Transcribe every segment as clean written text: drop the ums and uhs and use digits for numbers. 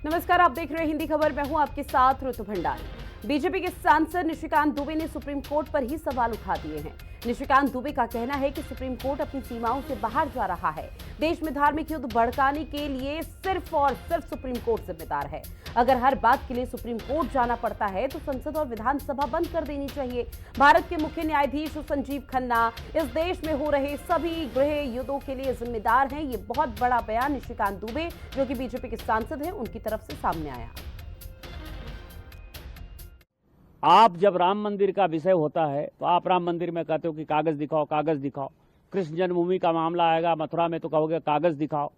नमस्कार, आप देख रहे हैं हिंदी खबर। मैं हूं आपके साथ ऋतु भंडारी। बीजेपी के सांसद निशिकांत दुबे ने सुप्रीम कोर्ट पर ही सवाल उठा दिए हैं। निशिकांत दुबे का कहना है कि सुप्रीम कोर्ट अपनी सीमाओं से बाहर जा रहा है। देश में धार्मिक युद्ध भड़काने के लिए सिर्फ और सिर्फ सुप्रीम कोर्ट जिम्मेदार है। अगर हर बात के लिए सुप्रीम कोर्ट जाना पड़ता है तो संसद और विधानसभा बंद कर देनी चाहिए। भारत के मुख्य न्यायाधीश संजीव खन्ना इस देश में हो रहे सभी गृह युद्धों के लिए जिम्मेदार हैं। ये बहुत बड़ा बयान निशिकांत दुबे, जो कि बीजेपी के सांसद हैं, उनकी तरफ से सामने आया। आप जब राम मंदिर का विषय होता है तो आप राम मंदिर में कहते हो कि कागज दिखाओ, कागज दिखाओ। कृष्ण जन्मभूमि का मामला आएगा मथुरा में तो कहोगे कागज दिखाओ।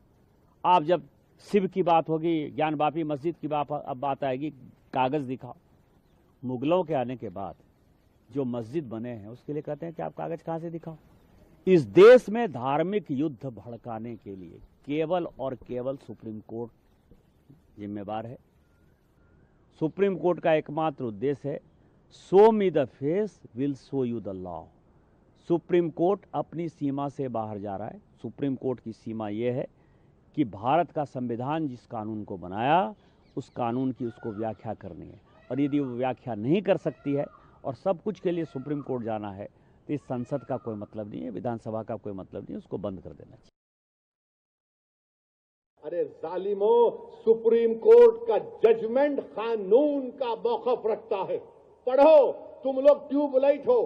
आप जब शिव की बात होगी, ज्ञानवापी मस्जिद की बात आएगी, कागज दिखाओ। मुगलों के आने के बाद जो मस्जिद बने हैं उसके लिए कहते हैं कि आप कागज कहां से दिखाओ। इस देश में धार्मिक युद्ध भड़काने के लिए केवल और केवल सुप्रीम कोर्ट जिम्मेवार है। सुप्रीम कोर्ट का एकमात्र उद्देश्य है show me the face will show you the law. Supreme court अपनी सीमा से बाहर जा रहा है। सुप्रीम कोर्ट की सीमा यह है कि भारत का संविधान जिस कानून को बनाया उस कानून की उसको व्याख्या करनी है, और यदि वो व्याख्या नहीं कर सकती है और सब कुछ के लिए सुप्रीम कोर्ट जाना है तो इस संसद का कोई मतलब नहीं है, विधानसभा का कोई मतलब नहीं है, उसको बंद कर देना चाहिए। अरे जालिमों, सुप्रीम कोर्ट का जजमेंट कानून का मौकफ रखता है। पढ़ो, तुम लोग ट्यूबलाइट हो,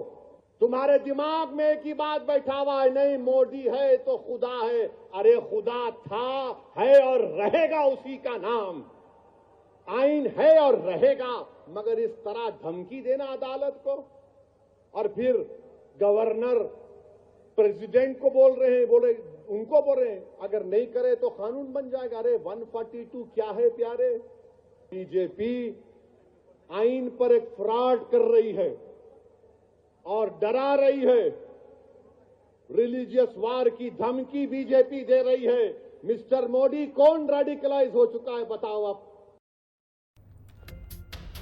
तुम्हारे दिमाग में एक ही बात बैठा हुआ है, नहीं मोदी है तो खुदा है। अरे खुदा था, है और रहेगा उसी का नाम। आइन है और रहेगा, मगर इस तरह धमकी देना अदालत को, और फिर गवर्नर प्रेसिडेंट को बोल रहे हैं, उनको बोल रहे हैं अगर नहीं करे तो कानून बन जाएगा। अरे 142 क्या है प्यारे? बीजेपी आइन पर एक फ्रॉड कर रही है और डरा रही है। रिलीजियस वार की धमकी बीजेपी दे रही है। मिस्टर मोदी, कौन रेडिकलाइज हो चुका है बताओ आप।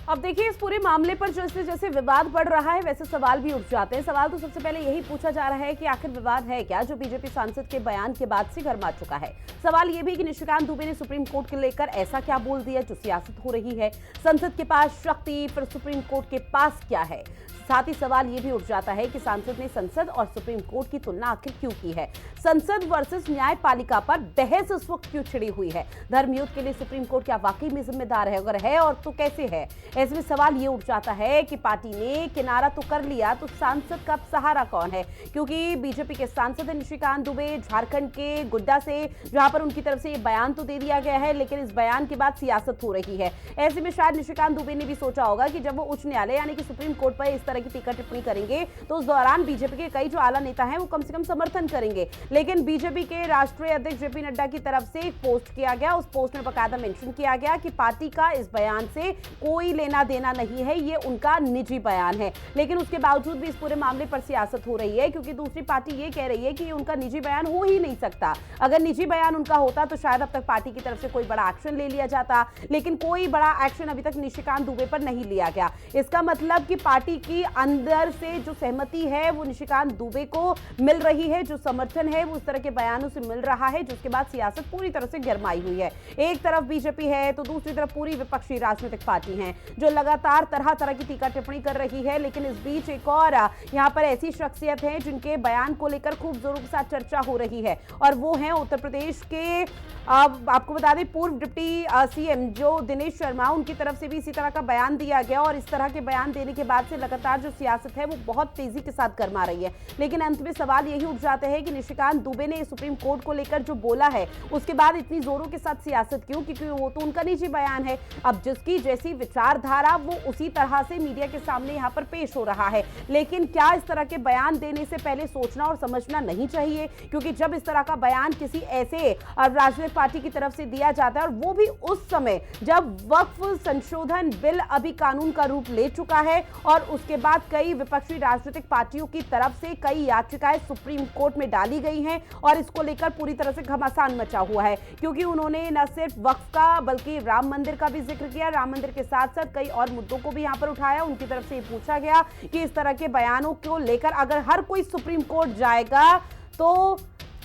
अब देखिए, इस पूरे मामले पर जैसे जैसे विवाद बढ़ रहा है वैसे सवाल भी उठ जाते हैं। सवाल तो सबसे पहले यही पूछा जा रहा है कि आखिर विवाद है क्या, जो बीजेपी सांसद के बयान के बाद से गरमा चुका है। सवाल यह भी कि निशिकांत दुबे ने सुप्रीम कोर्ट को लेकर ऐसा क्या बोल दिया जो सियासत हो रही है। संसद के पास शक्ति, फिर सुप्रीम कोर्ट के पास क्या है। साथ ही सवाल यह भी उठ जाता है कि सांसद ने संसद और सुप्रीम कोर्ट की तुलना आखिर क्यों की है। संसद वर्सेस न्यायपालिका पर बहस इस वक्त क्यों छिड़ी हुई है। धर्मयुद्ध के लिए सुप्रीम कोर्ट क्या वाकई में जिम्मेदार है? अगर है और तो कैसे है। ऐसे में सवाल ये उठ जाता है कि पार्टी ने किनारा तो कर लिया तो सांसद का सहारा कौन है, क्योंकि बीजेपी के सांसद है निशिकांत दुबे, झारखंड के गुड्डा से, जहां पर उनकी तरफ से ये बयान तो दे दिया गया है लेकिन इस बयान के बाद सियासत हो रही है। ऐसे में शायद निशिकांत दुबे ने भी सोचा होगा कि जब वो उच्च न्यायालय यानी कि सुप्रीम कोर्ट पर इस तरह की टीका टिप्पणी करेंगे तो उस दौरान बीजेपी के कई जो आला नेता हैं वो कम से कम समर्थन करेंगे। लेकिन बीजेपी के राष्ट्रीय अध्यक्ष जेपी नड्डा की तरफ से एक पोस्ट किया गया, उस पोस्ट में बकायदा मेंशन किया गया कि पार्टी का इस बयान से कोई लेना देना नहीं है, ये उनका निजी बयान है। लेकिन उसके बावजूद भी इस पूरे मामले पर सियासत हो रही है, क्योंकि दूसरी पार्टी ये कह रही है कि ये उनका निजी बयान हो ही नहीं सकता। अगर निजी बयान उनका होता तो शायद अब तक पार्टी की तरफ से कोई बड़ा एक्शन ले लिया जाता, लेकिन कोई बड़ा एक्शन अभी तक निशिकांत दुबे पर नहीं लिया गया। इसका मतलब कि पार्टी की अंदर से जो सहमति है वो निशिकांत दुबे को मिल रही है, जो समर्थन है वो उस तरह के बयानों से मिल रहा है, जिसके बाद सियासत पूरी तरह से गरमाई हुई है। एक तरफ बीजेपी है तो दूसरी तरफ पूरी विपक्षी राजनीतिक पार्टी है जो लगातार तरह तरह की टीका टिप्पणी कर रही है। लेकिन इस बीच एक और यहां पर ऐसी शख्सियत है जिनके बयान को लेकर खूब जोरों के साथ चर्चा हो रही है, और वो है उत्तर प्रदेश के आपको बता दें पूर्व डिप्टी सीएम जो दिनेश शर्मा, उनकी तरफ से भी इसी तरह का बयान दिया गया, और इस तरह के बयान देने के बाद से लगातार जो सियासत है वो बहुत तेजी के साथ गरमा रही है। लेकिन अंत में सवाल यही उठ जाते हैं कि निशिकांत दुबे ने सुप्रीम कोर्ट को लेकर जो बोला है उसके बाद इतनी जोरों के साथ सियासत क्यों, क्योंकि वो तो उनका निजी बयान है। अब जिसकी जैसी विचारधारा वो उसी तरह से मीडिया के सामने यहाँ पर पेश हो रहा है। लेकिन क्या इस तरह के बयान देने से पहले सोचना और समझना नहीं चाहिए? क्योंकि जब इस तरह का बयान किसी ऐसे राजनीतिक पार्टी की तरफ से दिया जाता है, और वो भी उस समय जब वक्फ संशोधन बिल अभी कानून का रूप ले चुका है, और उसके बाद कई विपक्षी राजनीतिक पार्टियों की तरफ से कई याचिकाएं सुप्रीम कोर्ट में डाली गई हैं, और इसको लेकर पूरी तरह से घमासान मचा हुआ है, क्योंकि उन्होंने न सिर्फ वक्फ का बल्कि राम मंदिर का भी जिक्र किया। राम मंदिर के साथ साथ कई और मुद्दों को भी यहां पर उठाया। उनकी तरफ से ये पूछा गया कि इस तरह के बयानों को लेकर अगर हर कोई सुप्रीम कोर्ट जाएगा तो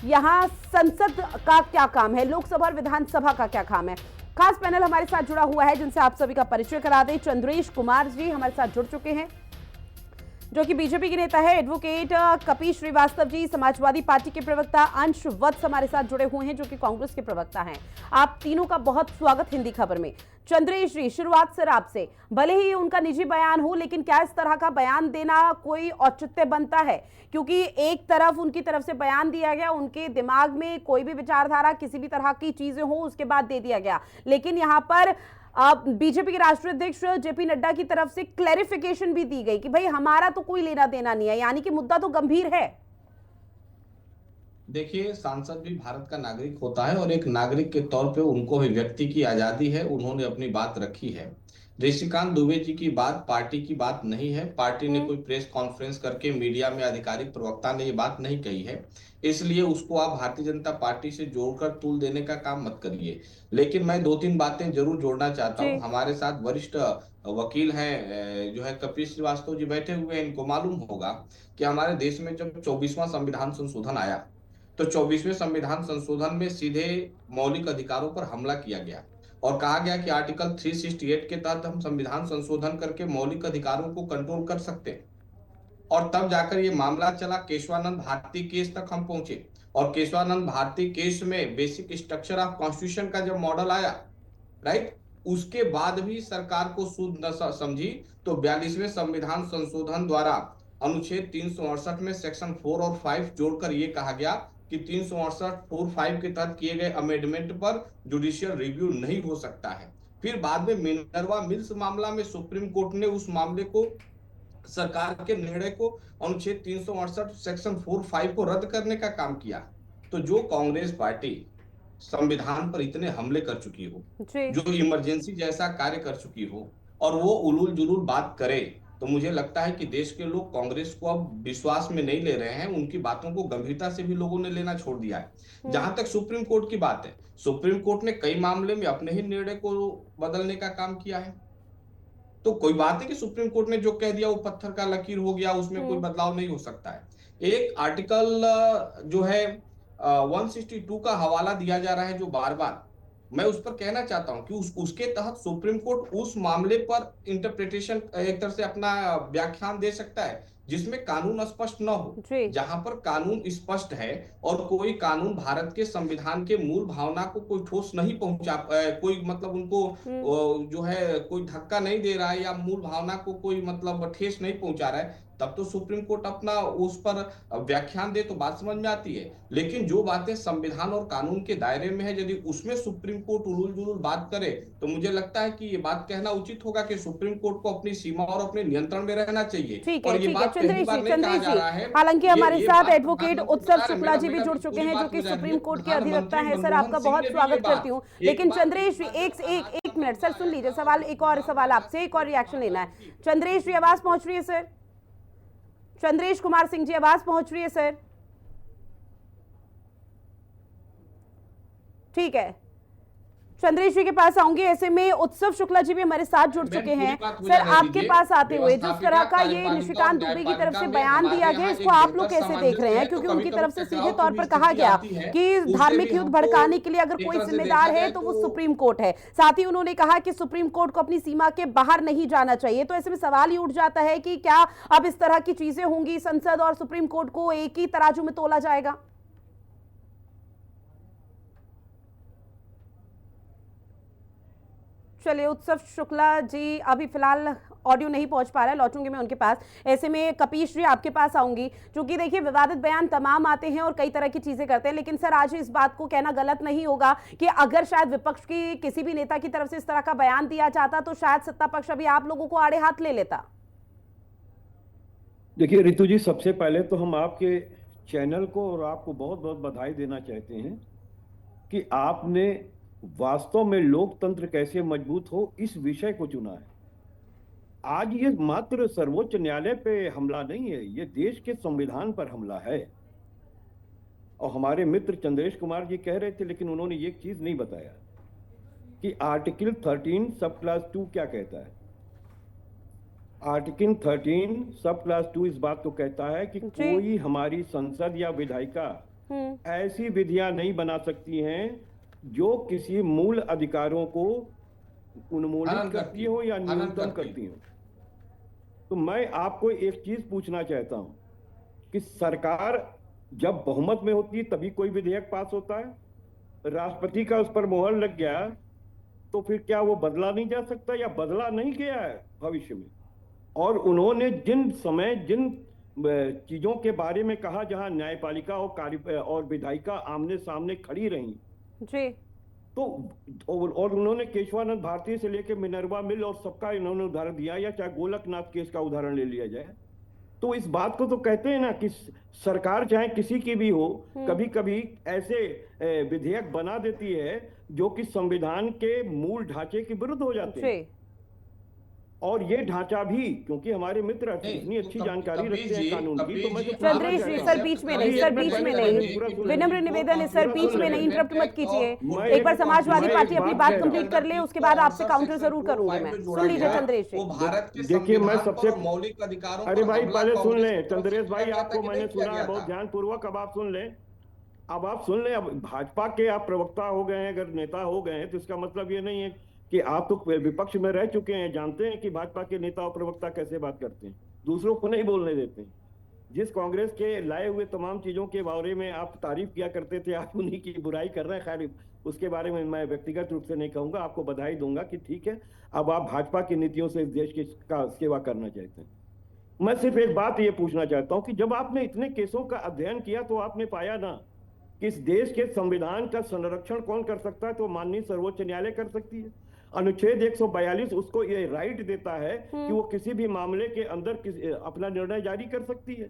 यहां संसद का क्या काम है, लोकसभा और विधानसभा का क्या काम है। खास पैनल हमारे साथ जुड़ा हुआ है जिनसे आप सभी का परिचय करा दें। चंद्रेश कुमार जी हमारे साथ जुड़ चुके हैं, जो कि बीजेपी के नेता है। एडवोकेट कपीश श्रीवास्तव जी समाजवादी पार्टी के प्रवक्ता। अंश वत्स हमारे साथ जुड़े हुए हैं जो कि कांग्रेस के प्रवक्ता हैं। आप तीनों का बहुत स्वागत हिंदी खबर में। चंद्रेश जी, शुरुआत सर आपसे। भले ही उनका निजी बयान हो, लेकिन क्या इस तरह का बयान देना कोई औचित्य बनता है? क्योंकि एक तरफ उनकी तरफ से बयान दिया गया, उनके दिमाग में कोई भी विचारधारा किसी भी तरह की चीजें हो उसके बाद दे दिया गया, लेकिन यहाँ पर बीजेपी के राष्ट्रीय अध्यक्ष जेपी नड्डा की तरफ से क्लैरिफिकेशन भी दी गई कि भाई हमारा तो कोई लेना देना नहीं है, यानी कि मुद्दा तो गंभीर है। देखिए, सांसद भी भारत का नागरिक होता है और एक नागरिक के तौर पे उनको भी व्यक्ति की आजादी है, उन्होंने अपनी बात रखी है। ऋषिकांत दुबे जी की बात पार्टी की बात नहीं है। पार्टी ने कोई प्रेस कॉन्फ्रेंस करके मीडिया में आधिकारिक प्रवक्ता ने ये बात नहीं कही है, इसलिए उसको आप भारतीय जनता पार्टी से जोड़कर तूल देने का काम मत करिए। लेकिन मैं 2-3 बातें जरूर जोड़ना चाहता हूँ। हमारे साथ वरिष्ठ वकील हैं जो है कपीश श्रीवास्तव जी बैठे हुए हैं। इनको मालूम होगा कि हमारे देश में जब 24वां संविधान संशोधन आया तो 24वें संविधान संशोधन में सीधे मौलिक अधिकारों पर हमला किया गया और कहा गया कि आर्टिकल 368 के तहत हम संविधान संशोधन करके मौलिक अधिकारों को कंट्रोल कर सकते हैं। और तब जाकर ये मामला चला, केशवानंद भारती केस तक हम पहुंचे और केशवानंद भारती केस में बेसिक स्ट्रक्चर ऑफ कॉन्स्टिट्यूशन का जब मॉडल आया, राइट, उसके बाद भी सरकार को सूद न समझी तो 42वें संविधान संशोधन द्वारा अनुच्छेद 368 में सेक्शन 4 और 5 जोड़कर ये कहा गया कि 368(4)(5) के तहत किए गए अमेंडमेंट पर जुडिशियल रिव्यू नहीं हो सकता है। फिर बाद में मिनर्वा मिल्स मामला में सुप्रीम कोर्ट ने उस मामले को, सरकार के निर्णय को, अनुच्छेद 368 सेक्शन 4(5) को रद्द करने का काम किया। तो जो कांग्रेस पार्टी संविधान पर इतने हमले कर चुकी हो, जो इमरजेंसी जैसा कार्य कर चुकी हो और वो उलूल जुलूल बात करे, तो मुझे लगता है कि देश के लोग कांग्रेस को अब विश्वास में नहीं ले रहे हैं। उनकी बातों को गंभीरता से भी लोगों ने लेना छोड़ दिया है। जहां तक सुप्रीम कोर्ट की बात है, सुप्रीम कोर्ट ने कई मामले में अपने ही निर्णय को बदलने का काम किया है। तो कोई बात है कि सुप्रीम कोर्ट ने जो कह दिया वो पत्थर का लकीर हो गया, उसमें कोई बदलाव नहीं हो सकता है। एक आर्टिकल जो है 162 का हवाला दिया जा रहा है, जो बार बार मैं उस पर कहना चाहता हूं कि उसके तहत सुप्रीम कोर्ट उस मामले पर इंटरप्रिटेशन एक तरह से अपना व्याख्यान दे सकता है जिसमें कानून स्पष्ट न हो। जहां पर कानून स्पष्ट है और कोई कानून भारत के संविधान के मूल भावना को कोई ठोस नहीं पहुंचा, कोई मतलब उनको जो है कोई धक्का नहीं दे रहा है या मूल भावना को कोई मतलब ठेस नहीं पहुंचा रहा है, तब तो सुप्रीम कोर्ट अपना उस पर व्याख्यान दे तो बात समझ में आती है। लेकिन जो बातें संविधान और कानून के दायरे में है, यदि उसमें सुप्रीम कोर्ट उलूल जुलूल बात करे तो मुझे लगता है कि ये बात कहना उचित होगा कि सुप्रीम कोर्ट को अपनी सीमा और अपने नियंत्रण में रहना चाहिए। और ये बात हालांकि हमारे साथ एडवोकेट उत्सव शुक्ला जी भी जुड़ चुके हैं जो कि सुप्रीम कोर्ट के अधिवक्ता हैं। सर, आपका बहुत स्वागत करती हूँ। लेकिन चंद्रेश जी, एक मिनट सर, सुन लीजिए सवाल, एक और सवाल आपसे, एक और रिएक्शन लेना है। चंद्रेश जी, आवाज पहुंच रही है सर? चंद्रेश कुमार सिंह जी, आवाज पहुंच रही है सर? ठीक है, चंद्रेश जी के पास आऊंगी। ऐसे में उत्सव शुक्ला जी भी हमारे साथ जुड़ चुके हैं। सर, आपके पास आते हुए जिस तरह का ये निशिकांत दुबे की तरफ से बयान दिया गया, इसको आप लोग कैसे देख रहे हैं? क्योंकि उनकी तरफ से सीधे तौर पर कहा गया कि धार्मिक युद्ध भड़काने के लिए अगर कोई जिम्मेदार है तो वो सुप्रीम कोर्ट है। साथ ही उन्होंने कहा कि सुप्रीम कोर्ट को अपनी सीमा के बाहर नहीं जाना चाहिए। तो ऐसे में सवाल ही उठ जाता है कि क्या अब इस तरह की चीजें होंगी, संसद और सुप्रीम कोर्ट को एक ही तराजू में तोला जाएगा? चलिए, उत्सव शुक्ला जी अभी फिलहाल ऑडियो नहीं पहुंच पा रहा है, लौटूंगी मैं उनके पास। ऐसे में कपीश जी, आपके पास आऊंगी। क्योंकि देखिए, विवादित बयान तमाम आते हैं और कई तरह की चीजें करते हैं, लेकिन सर आज इस बात को कहना गलत नहीं होगा कि अगर शायद विपक्ष की किसी भी नेता की तरफ से इस तरह का बयान दिया जाता तो शायद सत्ता पक्ष अभी आप लोगों को आड़े हाथ ले लेता। देखिए रितु जी, सबसे पहले तो हम आपके चैनल को और आपको बहुत बहुत बधाई देना चाहते हैं कि आपने वास्तव में लोकतंत्र कैसे मजबूत हो इस विषय को चुना है। आज ये मात्र सर्वोच्च न्यायालय पे हमला नहीं है, ये देश के संविधान पर हमला है। और हमारे मित्र चंद्रेश कुमार जी कह रहे थे, लेकिन उन्होंने ये चीज नहीं बताया कि आर्टिकल 13 सब क्लास 2 क्या कहता है। आर्टिकल 13 सब क्लास 2 इस बात को कहता है कि कोई हमारी संसद या विधायिका ऐसी विधियां नहीं बना सकती हैं जो किसी मूल अधिकारों को उन्मूलित हनन करती हो या हनन न्यूनतम करती हो। तो मैं आपको एक चीज पूछना चाहता हूं कि सरकार जब बहुमत में होती है तभी कोई विधेयक पास होता है, राष्ट्रपति का उस पर मोहर लग गया तो फिर क्या वो बदला नहीं जा सकता, या बदला नहीं गया है भविष्य में? और उन्होंने जिन समय जिन चीजों के बारे में कहा जहां न्यायपालिका और विधायिका आमने सामने खड़ी रही जी, तो और उन्होंने केशवानंद भारती से लेकर मिनर्वा मिल और सबका इन्होंने उदाहरण दिया, या चाहे गोलकनाथ केस का उदाहरण ले लिया जाए, तो इस बात को तो कहते हैं ना कि सरकार चाहे किसी की भी हो कभी कभी ऐसे विधेयक बना देती है जो कि संविधान के मूल ढांचे के विरुद्ध हो जाते हैं। जी, और ये ढांचा भी, क्योंकि हमारे मित्र इतनी अच्छी जानकारी रखते हैं कानून की, तो मैं तो चंद्रेश जी सर बीच में नहीं, सर बीच में नहीं, विनम्र निवेदन है सर, बीच में नहीं, इंटरप्ट मत कीजिए। एक बार समाजवादी पार्टी अपनी बात कंप्लीट कर ले, उसके बाद आपसे काउंटर जरूर करूंगा मैं। सुन लीजिए चंद्रेश जी। वो भारत के देखिए मैं संविधान सबसे पर मौलिक अधिकारों अरे पर भाई हमला पहले सुन कांग्रेस लें की चंद्रेश भाई, तरफ से आपको किया मैंने गया सुना है था। बहुत ध्यानपूर्वक, अब आप सुन लें। अब आप सुन लें, अब भाजपा के आप प्रवक्ता हो गए हैं, अगर नेता हो गए हैं तो इसका मतलब ये नहीं है कि आप तो विपक्ष में रह चुके हैं, जानते हैं कि भाजपा के नेता और प्रवक्ता कैसे बात करते हैं, दूसरों को नहीं बोलने देते हैं। जिस कांग्रेस के लाए हुए तमाम चीजों के बारे में आप तारीफ किया करते थे, आप उन्हीं की बुराई कर रहे हैं। खैर उसके बारे में मैं व्यक्तिगत रूप से नहीं कहूंगा, आपको बधाई दूंगा कि ठीक है, अब आप भाजपा की नीतियों से इस देश की का सेवा करना चाहते हैं। मैं सिर्फ एक बात ये पूछना चाहता हूं कि जब आपने इतने केसों का अध्ययन किया तो आपने पाया ना कि इस देश के संविधान का संरक्षण कौन कर सकता है, तो माननीय सर्वोच्च न्यायालय कर सकती है। अनुच्छेद 142 उसको ये राइट देता है कि वो किसी भी मामले के अंदर अपना निर्णय जारी कर सकती है।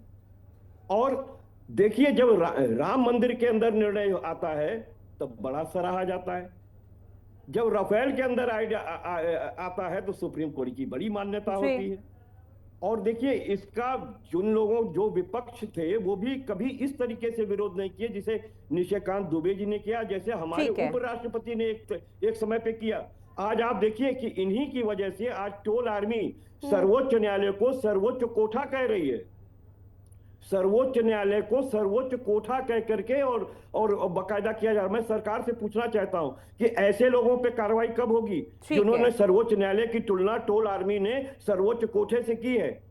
और देखिए जब राम मंदिर के अंदर निर्णय आता है तब बड़ा सराहा जाता है, जब राफेल के अंदर आता है तो सुप्रीम कोर्ट की बड़ी मान्यता होती है। और देखिए इसका जो विपक्ष थे वो भी कभी इस तरीके से विरोध नहीं किए जिसे निशिकांत दुबे जी ने किया, जैसे हमारे उपराष्ट्रपति ने एक समय पे किया। आज आप देखिए कि इन्हीं की वजह से आज टोल आर्मी सर्वोच्च न्यायालय को सर्वोच्च कोठा कह रही है, सर्वोच्च न्यायालय को सर्वोच्च कोठा कह करके और बाकायदा किया जा रहा है। मैं सरकार से पूछना चाहता हूं कि ऐसे लोगों पे कार्रवाई कब होगी जिन्होंने सर्वोच्च न्यायालय की तुलना टोल आर्मी ने सर्वोच्च कोठे से की है?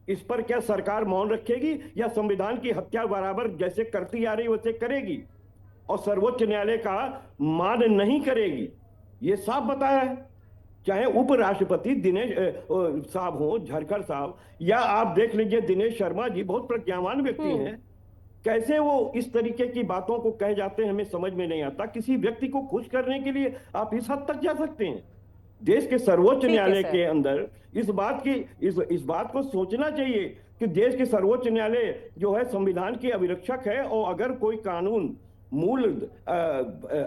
इस पर क्या सरकार मौन रखेगी या संविधान की हत्या बराबर जैसे करती आ रही वैसे करेगी और सर्वोच्च न्यायालय का मान नहीं करेगी? ये साफ बताया है। चाहे उपराष्ट्रपति दिनेश साहब हो, झरकर साहब, या आप देख लीजिए दिनेश शर्मा जी, बहुत प्रज्ञावान व्यक्ति हैं, कैसे वो इस तरीके की बातों को कह जाते हैं, हमें समझ में नहीं आता। किसी व्यक्ति को खुश करने के लिए आप इस हद तक जा सकते हैं? देश के सर्वोच्च न्यायालय के अंदर इस बात को सोचना चाहिए कि देश के सर्वोच्च न्यायालय जो है संविधान की अभिरक्षक है, और अगर कोई कानून मूल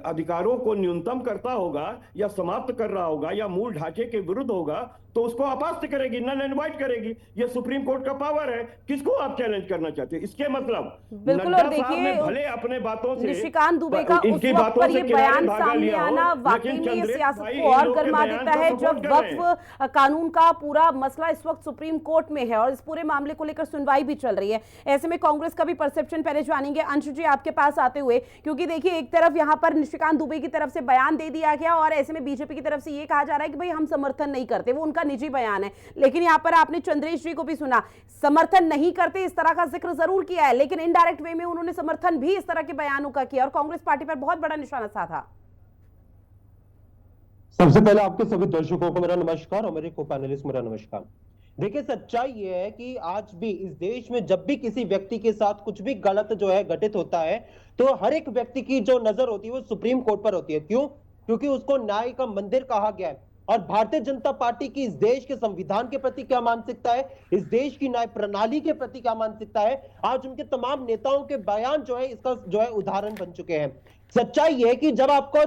अधिकारों को न्यूनतम करता होगा या समाप्त कर रहा होगा या मूल ढांचे के विरुद्ध होगा तो उसको अपास्त करेगी, नल एंड वाइट करेगी। ये सुप्रीम कोर्ट का पावर है। किसको आप चैलेंज करना चाहते हैं? इसके मतलब बिल्कुल। और देखिए भले अपने बातों से निशिकांत दुबे का उस वक्त पर ये बयान सामने आना वाकई में सियासत को और गर्मा देता है, जब वक्फ कानून का पूरा मसला इस वक्त सुप्रीम कोर्ट में है और इस पूरे मामले को लेकर सुनवाई भी चल रही है। ऐसे में कांग्रेस का भी परसेप्शन पहले जानेंगे अंशु जी आपके पास आते हुए, क्योंकि देखिए एक तरफ यहां पर निशिकांत दुबे की तरफ से बयान दे दिया गया और ऐसे में बीजेपी की तरफ से ये कहा जा रहा है कि भाई हम समर्थन नहीं करते, वो उनका निजी बयान है। लेकिन यहां पर आपने चंद्रेश जी को भी सुना, समर्थन नहीं करते इस तरह का जिक्र जरूर किया है, लेकिन इनडायरेक्ट वे में उन्होंने समर्थन भी इस तरह के बयानों का किया और कांग्रेस पार्टी पर बहुत बड़ा निशाना साधा। सबसे पहले आपके सभी दर्शकों को मेरा नमस्कार और मेरे को पैनलिस्ट मेरा नमस्कार। देखिए सच्चाई ये है कि आज भी इस देश में जब भी किसी व्यक्ति के साथ कुछ भी गलत जो है घटित होता है तो हर एक व्यक्ति की जो नजर होती है वो सुप्रीम कोर्ट पर होती है। क्यों? क्योंकि उसको न्याय का मंदिर कहा गया है। और भारतीय जनता पार्टी की इस देश के संविधान के प्रति क्या मानसिकता है, इस देश की न्याय प्रणाली के प्रति क्या मानसिकता है, आज उनके तमाम नेताओं के बयान जो है इसका जो है उदाहरण बन चुके हैं। सच्चाई ये है कि जब आपको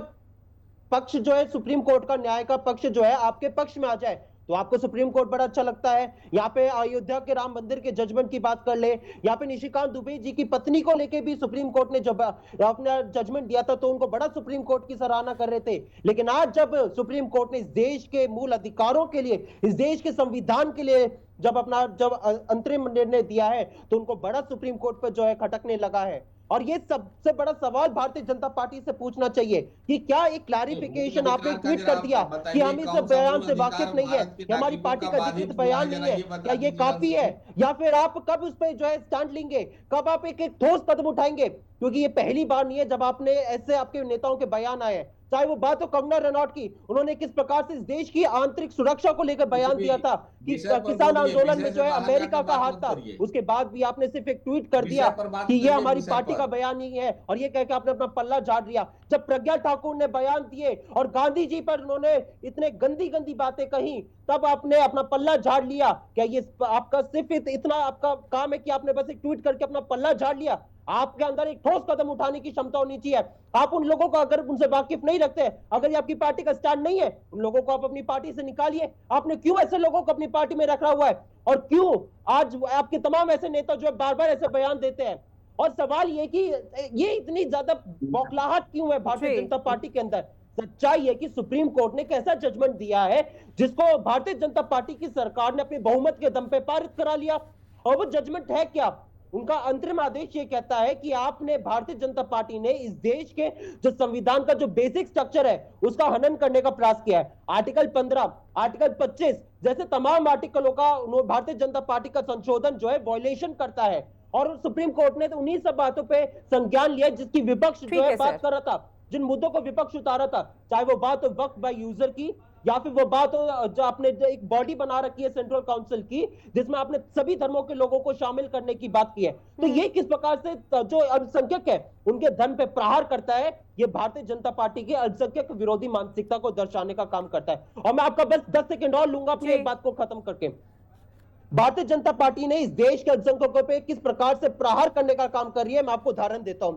पक्ष जो है सुप्रीम कोर्ट का, न्याय का पक्ष जो है आपके पक्ष में आ जाए तो आपको सुप्रीम कोर्ट बड़ा अच्छा लगता है। यहाँ पे अयोध्या के राम मंदिर के जजमेंट की बात कर ले, यहाँ पे निशिकांत दुबे जी की पत्नी को लेके भी सुप्रीम कोर्ट ने जब अपना जजमेंट दिया था तो उनको बड़ा सुप्रीम कोर्ट की सराहना कर रहे थे। लेकिन आज जब सुप्रीम कोर्ट ने इस देश के मूल अधिकारों के लिए, इस देश के संविधान के लिए जब अंतरिम निर्णय दिया है तो उनको बड़ा सुप्रीम कोर्ट पर जो है खटकने लगा है। और ये सबसे बड़ा सवाल भारतीय जनता पार्टी से पूछना चाहिए कि क्या एक क्लैरिफिकेशन आपने ट्वीट कर दिया कि हम इस बयान से वाकिफ नहीं है, कि हमारी पार्टी का लिखित बयान नहीं है, क्या ये काफी है, या फिर आप कब उस पर जो है स्टैंड लेंगे, कब आप एक ठोस कदम उठाएंगे? क्योंकि ये पहली बार नहीं है जब आपने ऐसे आपके नेताओं के बयान आए हैं। चाहे वो बात हो कंगना रनौत की, उन्होंने किस प्रकार से इस देश की आंतरिक सुरक्षा को लेकर बयान दिया था कि किसान आंदोलन में जो है अमेरिका का हाथ था, उसके बाद भी आपने सिर्फ एक ट्वीट कर दिया कि ये हमारी पार्टी का बयान नहीं है, और ये कह के आपने अपना पल्ला झाड़ दिया। जब प्रज्ञा ठाकुर ने बयान दिए और गांधी जी पर उन्होंने इतने गंदी गंदी बातें कही, तब आपने अपना पल्ला झाड़ लिया। क्या ये आपका सिर्फ इतना आपका काम है कि आपने बस एक ट्वीट करके अपना पल्ला झाड़ लिया? आपके अंदर एक ठोस कदम उठाने की क्षमता होनी चाहिए। आप उन लोगों को अगर उनसे वाकिफ नहीं रखते, अगर ये आपकी पार्टी का स्टैंड नहीं है, उन लोगों को आप अपनी पार्टी से निकालिए। आपने क्यों ऐसे लोगों को अपनी पार्टी में रखा हुआ है, और क्यों आज आपके तमाम ऐसे नेता जो है बार बार ऐसे बयान देते हैं? और सवाल ये कि ये इतनी ज्यादा बौखलाहट क्यों है भारतीय जनता पार्टी के अंदर? सच्चाई है कि सुप्रीम कोर्ट ने एक ऐसा जजमेंट दिया है जिसको भारतीय जनता पार्टी की सरकार ने अपने बहुमत के दम पे पारित करा लिया। और वो जजमेंट है क्या? उनका अंतरिम आदेश ये कहता है कि आपने, भारतीय जनता पार्टी ने इस देश के जो संविधान का जो बेसिक स्ट्रक्चर है उसका हनन करने का प्रयास किया है। आर्टिकल 15, आर्टिकल 25 जैसे तमाम आर्टिकलों का भारतीय जनता पार्टी का संशोधन जो है वॉयलेशन करता है, और सुप्रीम कोर्ट ने तो उन्हीं सब बातों पे संज्ञान लिया जिसकी विपक्ष जो है बात कर रहा था, जिन मुद्दों को विपक्ष उतारा था, चाहे वो बात हो वक्फ बाय यूजर की, या फिर वो बात हो जो आपने एक बॉडी बना रखी है सेंट्रल काउंसिल की, जिसमें आपने सभी धर्मों के लोगों को शामिल करने की बात की है। तो ये किस प्रकार से जो अल्पसंख्यक है उनके धर्म पे प्रहार करता है, ये भारतीय जनता पार्टी की अल्पसंख्यक विरोधी मानसिकता को दर्शाने का काम करता है। और मैं आपका बस 10 सेकंड और लूंगा अपनी एक बात को खत्म करके। भारतीय जनता पार्टी ने इस देश के अल्पसंख्यकों पे किस प्रकार से प्रहार करने का काम कर रही है, मैं आपको उदाहरण देता हूं।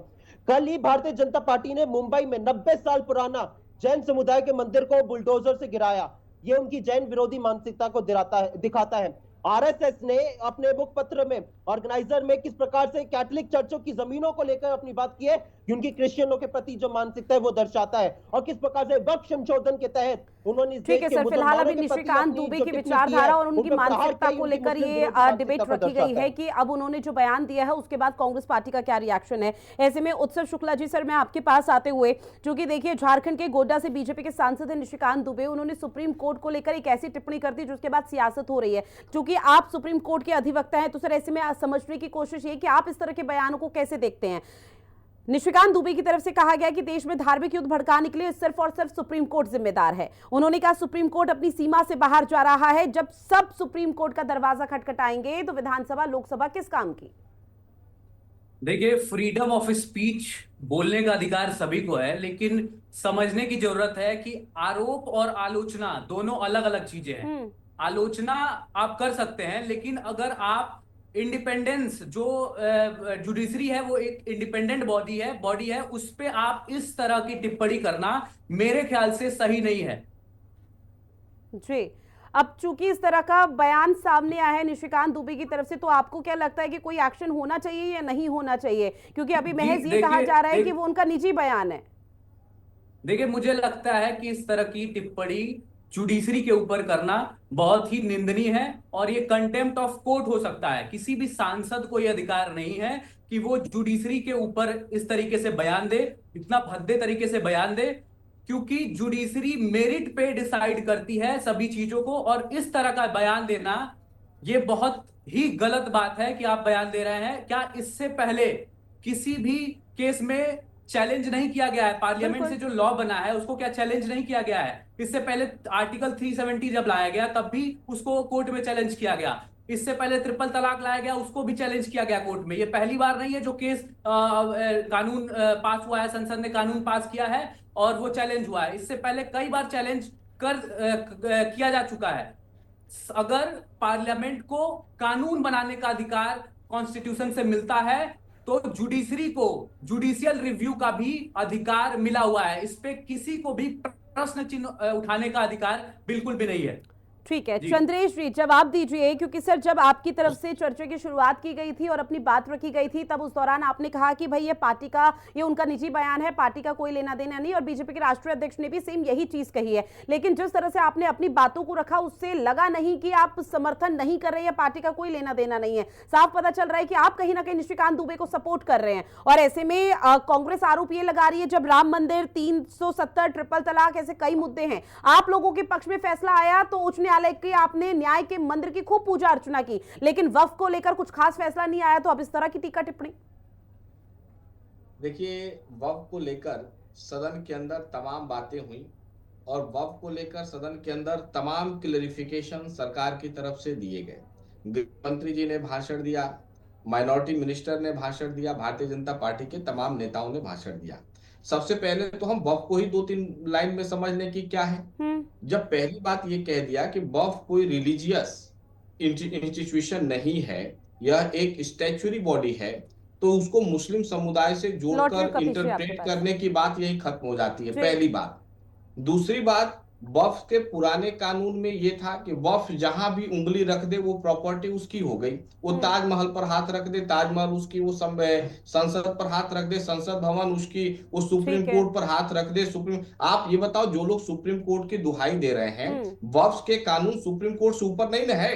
कल ही भारतीय जनता पार्टी ने मुंबई में 90 साल पुराना जैन समुदाय के मंदिर को बुलडोजर से गिराया। ये उनकी जैन विरोधी मानसिकता को दिखाता है। आरएसएस ने अपने मुखपत्र में, ऑर्गेनाइजर में किस प्रकार से कैथोलिक चर्चों की जमीनों को लेकर अपनी बात की है कि उनकी क्रिश्चियनों के प्रति जो मानसिकता है वो दर्शाता है, और किस प्रकार से वक्फ संशोधन के तहत उन्होंने ठीक है सर, फिलहाल अभी निशिकांत दुबे की विचारधारा और उनकी मानसिकता को लेकर ये डिबेट रखी गई है कि अब उन्होंने जो बयान दिया है उसके बाद कांग्रेस पार्टी का क्या रिएक्शन है। ऐसे में उत्सव शुक्ला जी, सर मैं आपके पास आते हुए, क्योंकि देखिए झारखंड के गोड्डा से बीजेपी के सांसद हैं निशिकांत दुबे, उन्होंने सुप्रीम कोर्ट को लेकर एक ऐसी टिप्पणी कर दी जिसके बाद सियासत हो रही है। क्योंकि आप सुप्रीम कोर्ट के अधिवक्ता हैं, तो सर ऐसे में समझने की कोशिश ये कि आप इस तरह के बयानों को कैसे देखते हैं? निशिकांत दुबे की तरफ से कहा गया कि देश में धार्मिक युद्ध भड़काने के लिए सिर्फ और सिर्फ सुप्रीम कोर्ट जिम्मेदार है। उन्होंने कहा सुप्रीम कोर्ट अपनी सीमा से बाहर जा रहा है। जब सब सुप्रीम कोर्ट का दरवाजा खटखटाएंगे तो विधानसभा लोकसभा किस काम की? देखिए, फ्रीडम ऑफ स्पीच, बोलने का अधिकार सभी को है, लेकिन समझने की जरूरत है कि आरोप और आलोचना दोनों अलग अलग चीजें हैं। आलोचना आप कर सकते हैं, लेकिन अगर आप इंडिपेंडेंस, जो जुडिशरी है वो एक इंडिपेंडेंट बॉडी है, उस पे आप इस तरह की टिप्पणी करना मेरे ख्याल से सही नहीं है जी। अब चूंकि इस तरह का बयान सामने आया है निशिकांत दुबे की तरफ से, तो आपको क्या लगता है कि कोई एक्शन होना चाहिए या नहीं होना चाहिए? क्योंकि अभी महज ये कहा जा रहा है कि वो उनका निजी बयान है। देखिए, मुझे लगता है कि इस तरह की टिप्पणी जुडिशरी के ऊपर करना बहुत ही निंदनीय है, और ये कंटेम्प्ट ऑफ कोर्ट हो सकता है। किसी भी सांसद को यह अधिकार नहीं है कि वो जुडिशरी के ऊपर इस तरीके से बयान दे, इतना भद्दे तरीके से बयान दे, क्योंकि जुडिशरी मेरिट पे डिसाइड करती है सभी चीजों को। और इस तरह का बयान देना ये बहुत ही गलत बात है कि आप बयान दे रहे हैं। क्या इससे पहले किसी भी केस में चैलेंज नहीं किया गया है? पार्लियामेंट से जो लॉ बना है उसको क्या चैलेंज नहीं किया गया है? इससे पहले आर्टिकल 370 जब लाया गया तब भी उसको कोर्ट में चैलेंज किया गया। इससे पहले ट्रिपल तलाक लाया गया, उसको भी चैलेंज किया गया कोर्ट में। ये पहली बार नहीं है जो केस कानून पास हुआ है, संसद ने कानून पास किया है और वो चैलेंज हुआ है। इससे पहले कई बार चैलेंज किया जा चुका है। अगर पार्लियामेंट को कानून बनाने का अधिकार कॉन्स्टिट्यूशन से मिलता है तो जुडिशरी को जुडिशियल रिव्यू का भी अधिकार मिला हुआ है। इस पे किसी को भी प्रश्न चिन्ह उठाने का अधिकार बिल्कुल भी नहीं है। ठीक है जी। चंद्रेश जी, जवाब दीजिए, क्योंकि सर जब आपकी तरफ से चर्चा की शुरुआत की गई थी और अपनी बात रखी गई थी, तब उस दौरान आपने कहा कि भाई ये पार्टी का, ये उनका निजी बयान है, पार्टी का कोई लेना देना नहीं, और बीजेपी के राष्ट्रीय अध्यक्ष ने भी सेम यही चीज कही है। लेकिन जिस तरह से आपने अपनी बातों को रखा, उससे लगा नहीं कि आप समर्थन नहीं कर रहे हैं, पार्टी का कोई लेना देना नहीं है। साफ पता चल रहा है कि आप कहीं ना कहीं निशिकांत दुबे को सपोर्ट कर रहे हैं। और ऐसे में कांग्रेस आरोप ये लगा रही है, जब राम मंदिर, 370, ट्रिपल तलाक, ऐसे कई मुद्दे हैं, आप लोगों के पक्ष में फैसला आया तो उच्च न्यायालय की आपने न्याय के मंदिर की खूब पूजा अर्चना की, लेकिन वक्फ को लेकर कुछ खास फैसला नहीं आया, तो अब इस तरह की टीका टिप्पणी। देखिए, वक्फ को लेकर सदन के अंदर तमाम बातें हुई और वक्फ को लेकर सदन के अंदर तमाम क्लेरिफिकेशन सरकार की तरफ से दिए गए। गृह मंत्री जी ने भाषण दिया, माइनॉरिटी मिनिस्टर ने भाषण दिया, भारतीय जनता पार्टी के तमाम नेताओं ने भाषण दिया। सबसे पहले तो हम वक्फ को ही 2-3 लाइन में समझ लें कि क्या है। जब पहली बात ये कह दिया कि वक्फ कोई रिलीजियस इंस्टीट्यूशन नहीं है, यह एक स्टैच्यूरी बॉडी है, तो उसको मुस्लिम समुदाय से जोड़कर इंटरप्रेट करने की बात यही खत्म हो जाती है, पहली बात। दूसरी बात, वक्फ के पुराने कानून में ये था कि वक्फ जहां भी उंगली रख दे वो प्रॉपर्टी उसकी हो गई। वो ताजमहल पर हाथ रख दे, ताजमहल उसकी, वो संसद पर हाथ रख दे, संसद भवन उसकी, वो सुप्रीम कोर्ट पर हाथ रख दे, सुप्रीम। आप ये बताओ, जो लोग सुप्रीम कोर्ट की दुहाई दे रहे हैं, वक्फ के कानून सुप्रीम कोर्ट से ऊपर नहीं न है?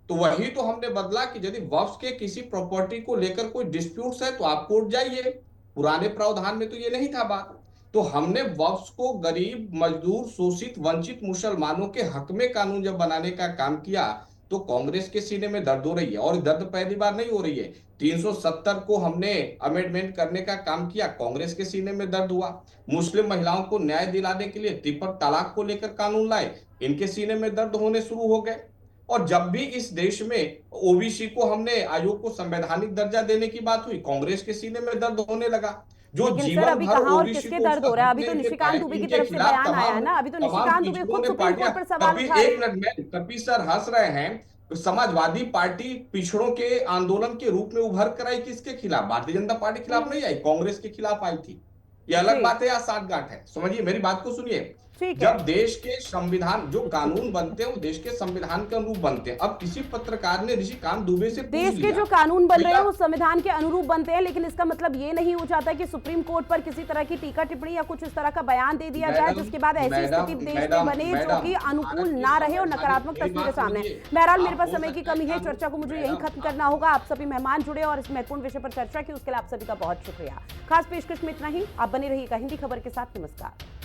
तो वही तो हमने बदला कि यदि वक्फ के किसी प्रॉपर्टी को लेकर कोई डिस्प्यूट्स है तो आप कोर्ट जाइए। पुराने प्रावधान में तो ये नहीं था बात। तो हमने वक्फ को गरीब, मजदूर, शोषित, वंचित मुसलमानों के हक में कानून जब बनाने का काम किया तो कांग्रेस के सीने में दर्द हो रही है, और दर्द पहली बार नहीं हो रही है। 370 को हमने अमेंडमेंट करने का काम किया, कांग्रेस के सीने में दर्द हुआ। मुस्लिम महिलाओं को न्याय दिलाने के लिए ट्रिपल तलाक को लेकर कानून लाए, इनके सीने में दर्द होने शुरू हो गए। और जब भी इस देश में ओबीसी को हमने आयोग को संवैधानिक दर्जा देने की बात हुई, कांग्रेस के सीने में दर्द होने लगा। जो जीवन अभी भर कहां और ओबीसी किसके को दर्द हो रहा है? अभी तो निशिकांत दुबे की तरफ से बयान आया है ना, अभी तो निशिकांत दुबे खुद सुप्रीम कोर्ट पर सवाल उठा रहे हैं। एक मिनट में कपिल सर हंस रहे हैं। समाजवादी पार्टी पिछड़ों के आंदोलन के रूप में उभर कर आई, किसके खिलाफ? भारतीय जनता पार्टी के खिलाफ नहीं आई, कांग्रेस के खिलाफ आई थी। ये अलग बात है या साठगांठ है? समझिए, मेरी बात को सुनिए। जब देश के संविधान, जो कानून बनते हैं वो देश के संविधान के अनुरूप बनते हैं। अब किसी पत्रकार ने निशिकांत दुबे से देश के जो कानून बन रहे हैं वो संविधान के अनुरूप बनते हैं, लेकिन इसका मतलब ये नहीं हो जाता कि सुप्रीम कोर्ट पर किसी तरह की टीका टिप्पणी या कुछ इस तरह का बयान दे दिया जाए जिसके बाद ऐसी स्थिति देश में बने जो कि अनुकूल ना रहे और नकारात्मक तस्वीरें सामने। बहरहाल मेरे पास समय की कमी है, चर्चा को मुझे यही खत्म करना होगा। आप सभी मेहमान जुड़े और इस महत्वपूर्ण विषय पर चर्चा की, उसके लिए आप सभी का बहुत शुक्रिया। खास पेशकश में इतना ही। आप बने रहिएगा हिंदी खबर के साथ। नमस्कार।